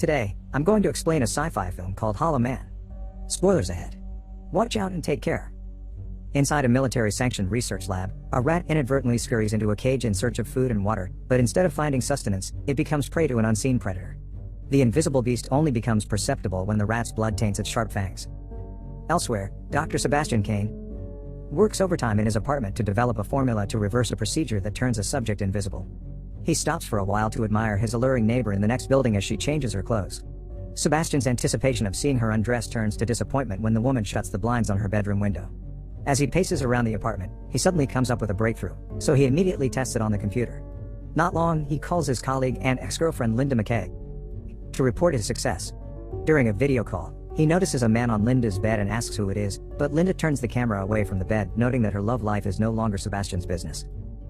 Today, I'm going to explain a sci-fi film called Hollow Man. Spoilers ahead. Watch out and take care. Inside a military-sanctioned research lab, a rat inadvertently scurries into a cage in search of food and water, but instead of finding sustenance, it becomes prey to an unseen predator. The invisible beast only becomes perceptible when the rat's blood taints its sharp fangs. Elsewhere, Dr. Sebastian Kane works overtime in his apartment to develop a formula to reverse a procedure that turns a subject invisible. He stops for a while to admire his alluring neighbor in the next building as she changes her clothes. Sebastian's anticipation of seeing her undressed turns to disappointment when the woman shuts the blinds on her bedroom window. As he paces around the apartment, he suddenly comes up with a breakthrough, so he immediately tests it on the computer. Not long, he calls his colleague and ex-girlfriend Linda McKay to report his success. During a video call, he notices a man on Linda's bed and asks who it is, but Linda turns the camera away from the bed, noting that her love life is no longer Sebastian's business.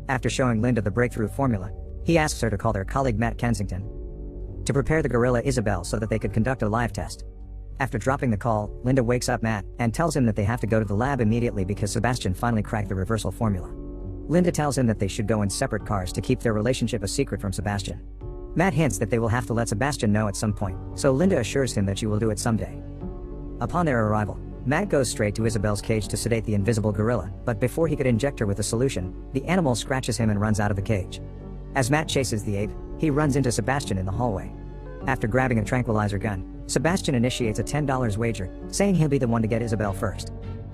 After showing Linda the breakthrough formula, he asks her to call their colleague Matt Kensington to prepare the gorilla Isabel so that they could conduct a live test. After dropping the call, Linda wakes up Matt and tells him that they have to go to the lab immediately because Sebastian finally cracked the reversal formula. Linda tells him that they should go in separate cars to keep their relationship a secret from Sebastian. Matt hints that they will have to let Sebastian know at some point, so Linda assures him that she will do it someday. Upon their arrival, Matt goes straight to Isabel's cage to sedate the invisible gorilla, but before he could inject her with the solution, the animal scratches him and runs out of the cage. As Matt chases the ape, he runs into Sebastian in the hallway. After grabbing a tranquilizer gun, Sebastian initiates a $10 wager, saying he'll be the one to get Isabel first.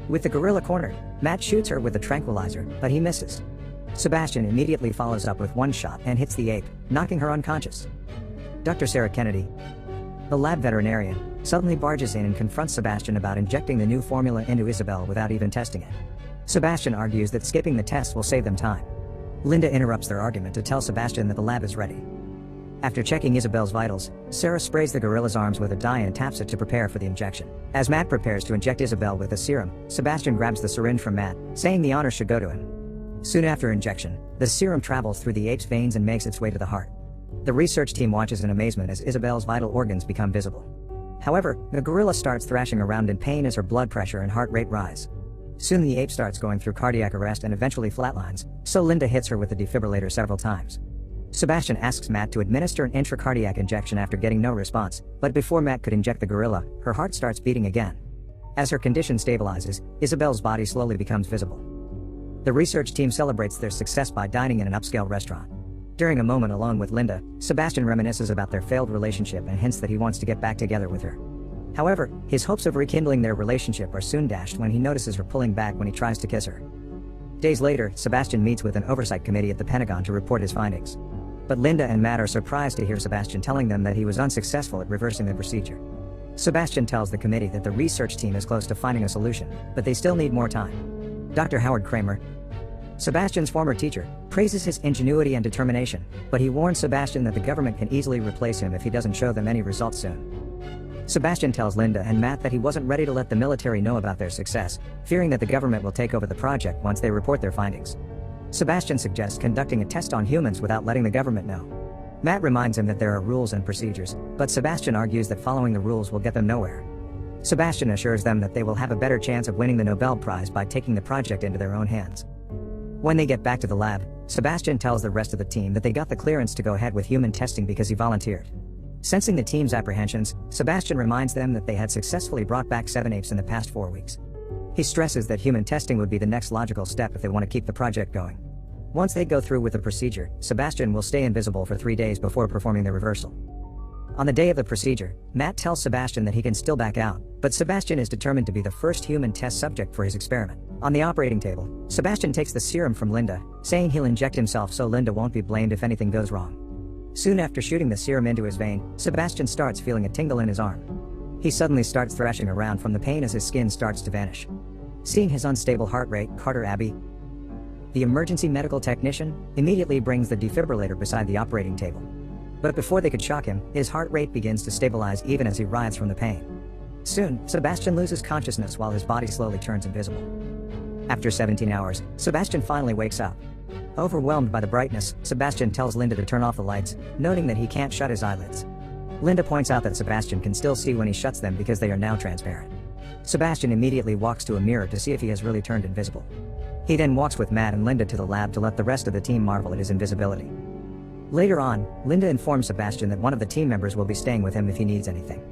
With the gorilla cornered, Matt shoots her with the tranquilizer, but he misses. Sebastian immediately follows up with one shot and hits the ape, knocking her unconscious. Dr. Sarah Kennedy, the lab veterinarian, suddenly barges in and confronts Sebastian about injecting the new formula into Isabel without even testing it. Sebastian argues that skipping the test will save them time. Linda interrupts their argument to tell Sebastian that the lab is ready. After checking Isabel's vitals, Sarah sprays the gorilla's arms with a dye and taps it to prepare for the injection. As Matt prepares to inject Isabel with a serum, Sebastian grabs the syringe from Matt, saying the honor should go to him. Soon after injection, the serum travels through the ape's veins and makes its way to the heart. The research team watches in amazement as Isabel's vital organs become visible. However, the gorilla starts thrashing around in pain as her blood pressure and heart rate rise. Soon the ape starts going through cardiac arrest and eventually flatlines, so Linda hits her with the defibrillator several times. Sebastian asks Matt to administer an intracardiac injection after getting no response, but before Matt could inject the gorilla, her heart starts beating again. As her condition stabilizes, Isabel's body slowly becomes visible. The research team celebrates their success by dining in an upscale restaurant. During a moment alone with Linda, Sebastian reminisces about their failed relationship and hints that he wants to get back together with her. However, his hopes of rekindling their relationship are soon dashed when he notices her pulling back when he tries to kiss her. Days later, Sebastian meets with an oversight committee at the Pentagon to report his findings. But Linda and Matt are surprised to hear Sebastian telling them that he was unsuccessful at reversing the procedure. Sebastian tells the committee that the research team is close to finding a solution, but they still need more time. Dr. Howard Kramer, Sebastian's former teacher, praises his ingenuity and determination, but he warns Sebastian that the government can easily replace him if he doesn't show them any results soon. Sebastian tells Linda and Matt that he wasn't ready to let the military know about their success, fearing that the government will take over the project once they report their findings. Sebastian suggests conducting a test on humans without letting the government know. Matt reminds him that there are rules and procedures, but Sebastian argues that following the rules will get them nowhere. Sebastian assures them that they will have a better chance of winning the Nobel Prize by taking the project into their own hands. When they get back to the lab, Sebastian tells the rest of the team that they got the clearance to go ahead with human testing because he volunteered. Sensing the team's apprehensions, Sebastian reminds them that they had successfully brought back 7 apes in the past 4 weeks. He stresses that human testing would be the next logical step if they want to keep the project going. Once they go through with the procedure, Sebastian will stay invisible for 3 days before performing the reversal. On the day of the procedure, Matt tells Sebastian that he can still back out, but Sebastian is determined to be the first human test subject for his experiment. On the operating table, Sebastian takes the serum from Linda, saying he'll inject himself so Linda won't be blamed if anything goes wrong. Soon after shooting the serum into his vein, Sebastian starts feeling a tingle in his arm. He suddenly starts thrashing around from the pain as his skin starts to vanish. Seeing his unstable heart rate, Carter Abbey, the emergency medical technician, immediately brings the defibrillator beside the operating table. But before they could shock him, his heart rate begins to stabilize even as he writhes from the pain. Soon, Sebastian loses consciousness while his body slowly turns invisible. After 17 hours, Sebastian finally wakes up. Overwhelmed by the brightness, Sebastian tells Linda to turn off the lights, noting that he can't shut his eyelids. Linda points out that Sebastian can still see when he shuts them because they are now transparent. Sebastian immediately walks to a mirror to see if he has really turned invisible. He then walks with Matt and Linda to the lab to let the rest of the team marvel at his invisibility. Later on, Linda informs Sebastian that one of the team members will be staying with him if he needs anything.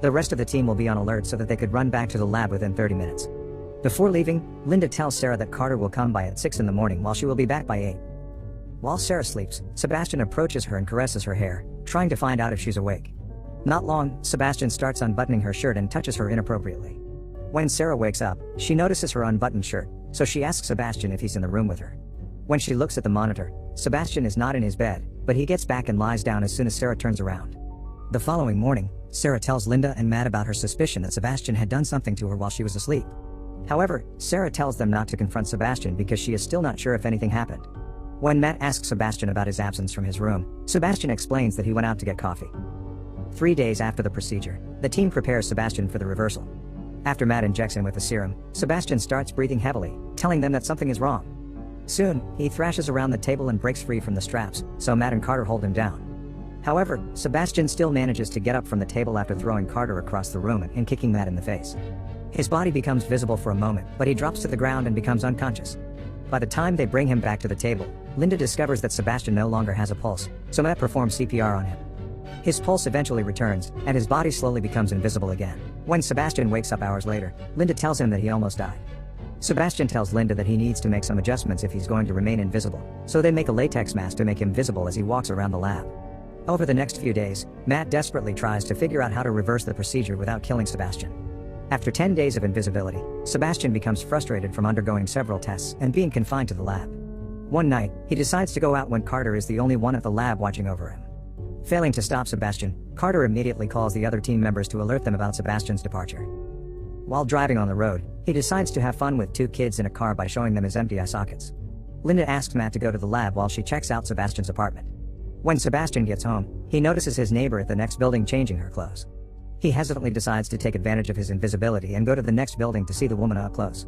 The rest of the team will be on alert so that they could run back to the lab within 30 minutes. Before leaving, Linda tells Sarah that Carter will come by at 6 in the morning while she will be back by 8. While Sarah sleeps, Sebastian approaches her and caresses her hair, trying to find out if she's awake. Not long, Sebastian starts unbuttoning her shirt and touches her inappropriately. When Sarah wakes up, she notices her unbuttoned shirt, so she asks Sebastian if he's in the room with her. When she looks at the monitor, Sebastian is not in his bed, but he gets back and lies down as soon as Sarah turns around. The following morning, Sarah tells Linda and Matt about her suspicion that Sebastian had done something to her while she was asleep. However, Sarah tells them not to confront Sebastian because she is still not sure if anything happened. When Matt asks Sebastian about his absence from his room, Sebastian explains that he went out to get coffee. 3 days after the procedure, the team prepares Sebastian for the reversal. After Matt injects him with the serum, Sebastian starts breathing heavily, telling them that something is wrong. Soon, he thrashes around the table and breaks free from the straps, so Matt and Carter hold him down. However, Sebastian still manages to get up from the table after throwing Carter across the room and kicking Matt in the face. His body becomes visible for a moment, but he drops to the ground and becomes unconscious. By the time they bring him back to the table, Linda discovers that Sebastian no longer has a pulse, so Matt performs CPR on him. His pulse eventually returns, and his body slowly becomes invisible again. When Sebastian wakes up hours later, Linda tells him that he almost died. Sebastian tells Linda that he needs to make some adjustments if he's going to remain invisible, so they make a latex mask to make him visible as he walks around the lab. Over the next few days, Matt desperately tries to figure out how to reverse the procedure without killing Sebastian. After 10 days of invisibility, Sebastian becomes frustrated from undergoing several tests and being confined to the lab. One night, he decides to go out when Carter is the only one at the lab watching over him. Failing to stop Sebastian, Carter immediately calls the other team members to alert them about Sebastian's departure. While driving on the road, he decides to have fun with 2 kids in a car by showing them his empty eye sockets. Linda asks Matt to go to the lab while she checks out Sebastian's apartment. When Sebastian gets home, he notices his neighbor at the next building changing her clothes. He hesitantly decides to take advantage of his invisibility and go to the next building to see the woman up close.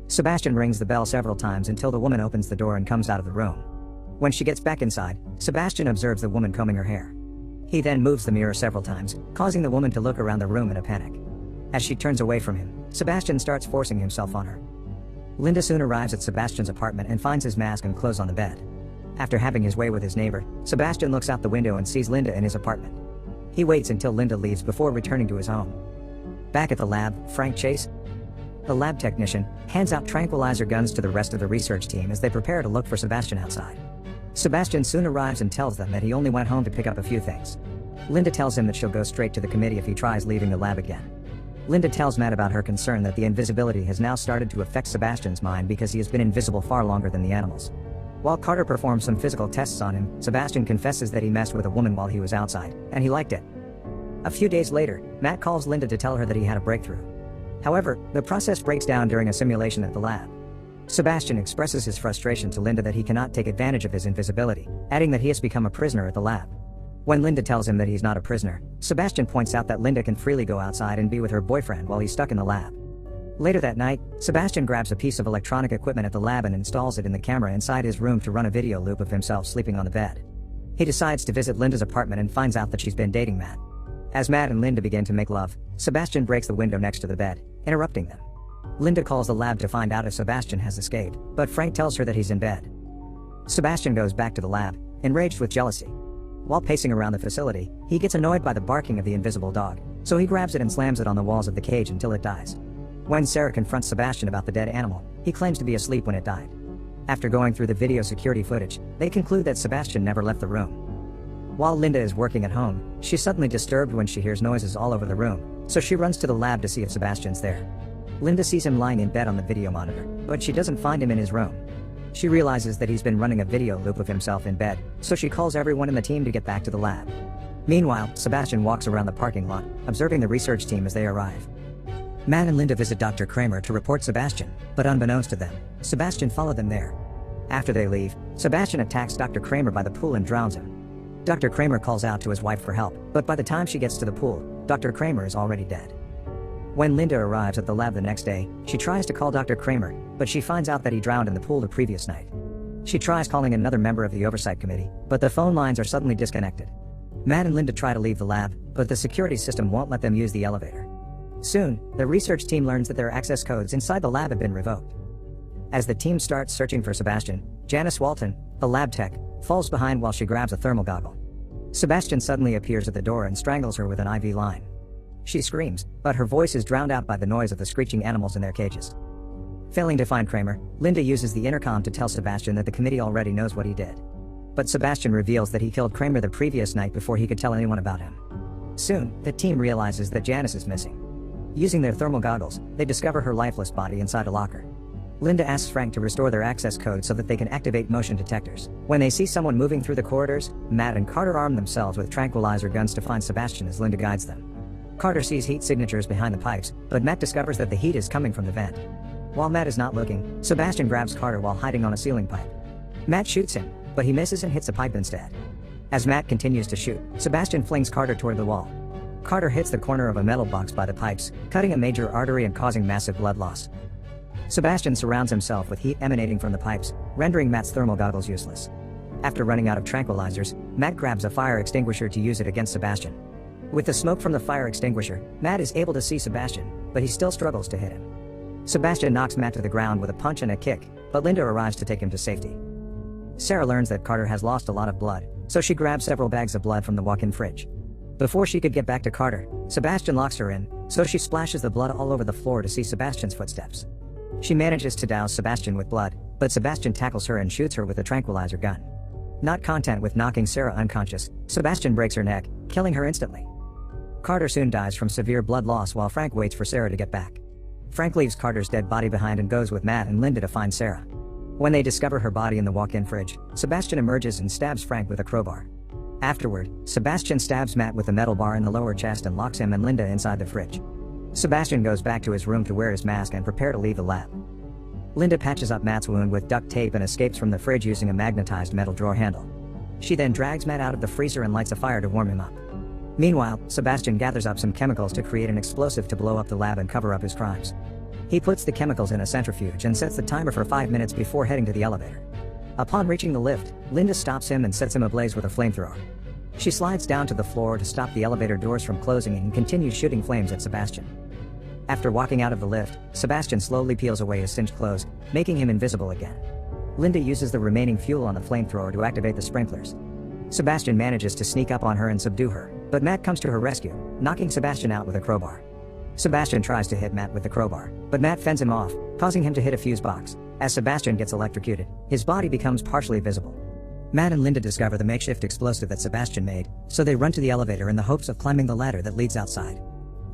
Sebastian rings the bell several times until the woman opens the door and comes out of the room. When she gets back inside, Sebastian observes the woman combing her hair. He then moves the mirror several times, causing the woman to look around the room in a panic. As she turns away from him, Sebastian starts forcing himself on her. Linda soon arrives at Sebastian's apartment and finds his mask and clothes on the bed. After having his way with his neighbor, Sebastian looks out the window and sees Linda in his apartment. He waits until Linda leaves before returning to his home. Back at the lab, Frank Chase, the lab technician, hands out tranquilizer guns to the rest of the research team as they prepare to look for Sebastian outside. Sebastian soon arrives and tells them that he only went home to pick up a few things. Linda tells him that she'll go straight to the committee if he tries leaving the lab again. Linda tells Matt about her concern that the invisibility has now started to affect Sebastian's mind because he has been invisible far longer than the animals. While Carter performs some physical tests on him, Sebastian confesses that he messed with a woman while he was outside, and he liked it. A few days later, Matt calls Linda to tell her that he had a breakthrough. However, the process breaks down during a simulation at the lab. Sebastian expresses his frustration to Linda that he cannot take advantage of his invisibility, adding that he has become a prisoner at the lab. When Linda tells him that he's not a prisoner, Sebastian points out that Linda can freely go outside and be with her boyfriend while he's stuck in the lab. Later that night, Sebastian grabs a piece of electronic equipment at the lab and installs it in the camera inside his room to run a video loop of himself sleeping on the bed. He decides to visit Linda's apartment and finds out that she's been dating Matt. As Matt and Linda begin to make love, Sebastian breaks the window next to the bed, interrupting them. Linda calls the lab to find out if Sebastian has escaped, but Frank tells her that he's in bed. Sebastian goes back to the lab, enraged with jealousy. While pacing around the facility, he gets annoyed by the barking of the invisible dog, so he grabs it and slams it on the walls of the cage until it dies. When Sarah confronts Sebastian about the dead animal, he claims to be asleep when it died. After going through the video security footage, they conclude that Sebastian never left the room. While Linda is working at home, she's suddenly disturbed when she hears noises all over the room, so she runs to the lab to see if Sebastian's there. Linda sees him lying in bed on the video monitor, but she doesn't find him in his room. She realizes that he's been running a video loop of himself in bed, so she calls everyone in the team to get back to the lab. Meanwhile, Sebastian walks around the parking lot, observing the research team as they arrive. Matt and Linda visit Dr. Kramer to report Sebastian, but unbeknownst to them, Sebastian followed them there. After they leave, Sebastian attacks Dr. Kramer by the pool and drowns him. Dr. Kramer calls out to his wife for help, but by the time she gets to the pool, Dr. Kramer is already dead. When Linda arrives at the lab the next day, she tries to call Dr. Kramer, but she finds out that he drowned in the pool the previous night. She tries calling another member of the oversight committee, but the phone lines are suddenly disconnected. Matt and Linda try to leave the lab, but the security system won't let them use the elevator. Soon, the research team learns that their access codes inside the lab have been revoked. As the team starts searching for Sebastian, Janice Walton, the lab tech, falls behind while she grabs a thermal goggle. Sebastian suddenly appears at the door and strangles her with an IV line. She screams, but her voice is drowned out by the noise of the screeching animals in their cages. Failing to find Kramer, Linda uses the intercom to tell Sebastian that the committee already knows what he did. But Sebastian reveals that he killed Kramer the previous night before he could tell anyone about him. Soon, the team realizes that Janice is missing. Using their thermal goggles, they discover her lifeless body inside a locker. Linda asks Frank to restore their access code so that they can activate motion detectors. When they see someone moving through the corridors, Matt and Carter arm themselves with tranquilizer guns to find Sebastian as Linda guides them. Carter sees heat signatures behind the pipes, but Matt discovers that the heat is coming from the vent. While Matt is not looking, Sebastian grabs Carter while hiding on a ceiling pipe. Matt shoots him, but he misses and hits a pipe instead. As Matt continues to shoot, Sebastian flings Carter toward the wall. Carter hits the corner of a metal box by the pipes, cutting a major artery and causing massive blood loss. Sebastian surrounds himself with heat emanating from the pipes, rendering Matt's thermal goggles useless. After running out of tranquilizers, Matt grabs a fire extinguisher to use it against Sebastian. With the smoke from the fire extinguisher, Matt is able to see Sebastian, but he still struggles to hit him. Sebastian knocks Matt to the ground with a punch and a kick, but Linda arrives to take him to safety. Sarah learns that Carter has lost a lot of blood, so she grabs several bags of blood from the walk-in fridge. Before she could get back to Carter, Sebastian locks her in, so she splashes the blood all over the floor to see Sebastian's footsteps. She manages to douse Sebastian with blood, but Sebastian tackles her and shoots her with a tranquilizer gun. Not content with knocking Sarah unconscious, Sebastian breaks her neck, killing her instantly. Carter soon dies from severe blood loss while Frank waits for Sarah to get back. Frank leaves Carter's dead body behind and goes with Matt and Linda to find Sarah. When they discover her body in the walk-in fridge, Sebastian emerges and stabs Frank with a crowbar. Afterward, Sebastian stabs Matt with a metal bar in the lower chest and locks him and Linda inside the fridge. Sebastian goes back to his room to wear his mask and prepare to leave the lab. Linda patches up Matt's wound with duct tape and escapes from the fridge using a magnetized metal drawer handle. She then drags Matt out of the freezer and lights a fire to warm him up. Meanwhile, Sebastian gathers up some chemicals to create an explosive to blow up the lab and cover up his crimes. He puts the chemicals in a centrifuge and sets the timer for 5 minutes before heading to the elevator. Upon reaching the lift, Linda stops him and sets him ablaze with a flamethrower. She slides down to the floor to stop the elevator doors from closing and continues shooting flames at Sebastian. After walking out of the lift, Sebastian slowly peels away his singed clothes, making him invisible again. Linda uses the remaining fuel on the flamethrower to activate the sprinklers. Sebastian manages to sneak up on her and subdue her, but Matt comes to her rescue, knocking Sebastian out with a crowbar. Sebastian tries to hit Matt with the crowbar, but Matt fends him off, causing him to hit a fuse box. As Sebastian gets electrocuted, his body becomes partially visible. Matt and Linda discover the makeshift explosive that Sebastian made, so they run to the elevator in the hopes of climbing the ladder that leads outside.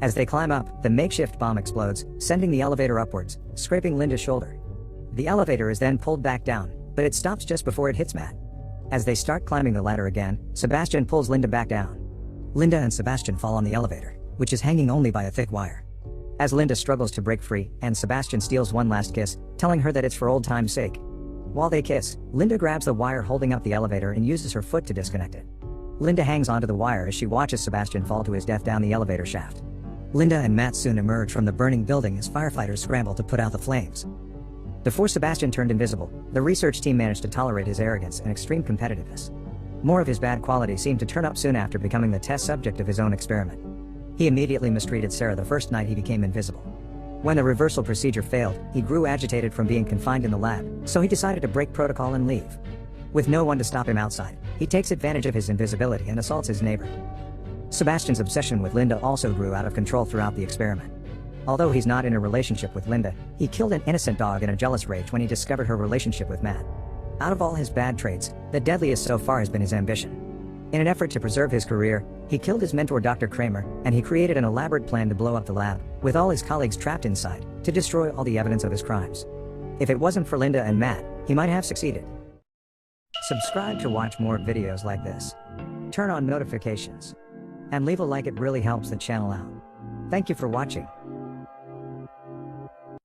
As they climb up, the makeshift bomb explodes, sending the elevator upwards, scraping Linda's shoulder. The elevator is then pulled back down, but it stops just before it hits Matt. As they start climbing the ladder again, Sebastian pulls Linda back down. Linda and Sebastian fall on the elevator, which is hanging only by a thick wire. As Linda struggles to break free, and Sebastian steals one last kiss, telling her that it's for old time's sake. While they kiss, Linda grabs the wire holding up the elevator and uses her foot to disconnect it. Linda hangs onto the wire as she watches Sebastian fall to his death down the elevator shaft. Linda and Matt soon emerge from the burning building as firefighters scramble to put out the flames. Before Sebastian turned invisible, the research team managed to tolerate his arrogance and extreme competitiveness. More of his bad qualities seemed to turn up soon after becoming the test subject of his own experiment. He immediately mistreated Sarah the first night he became invisible. When the reversal procedure failed, he grew agitated from being confined in the lab, so he decided to break protocol and leave. With no one to stop him outside, he takes advantage of his invisibility and assaults his neighbor. Sebastian's obsession with Linda also grew out of control throughout the experiment. Although he's not in a relationship with Linda, he killed an innocent dog in a jealous rage when he discovered her relationship with Matt. Out of all his bad traits, the deadliest so far has been his ambition. In an effort to preserve his career, he killed his mentor Dr. Kramer, and he created an elaborate plan to blow up the lab, with all his colleagues trapped inside, to destroy all the evidence of his crimes. If it wasn't for Linda and Matt, he might have succeeded. Subscribe to watch more videos like this. Turn on notifications. And leave a like, it really helps the channel out. Thank you for watching.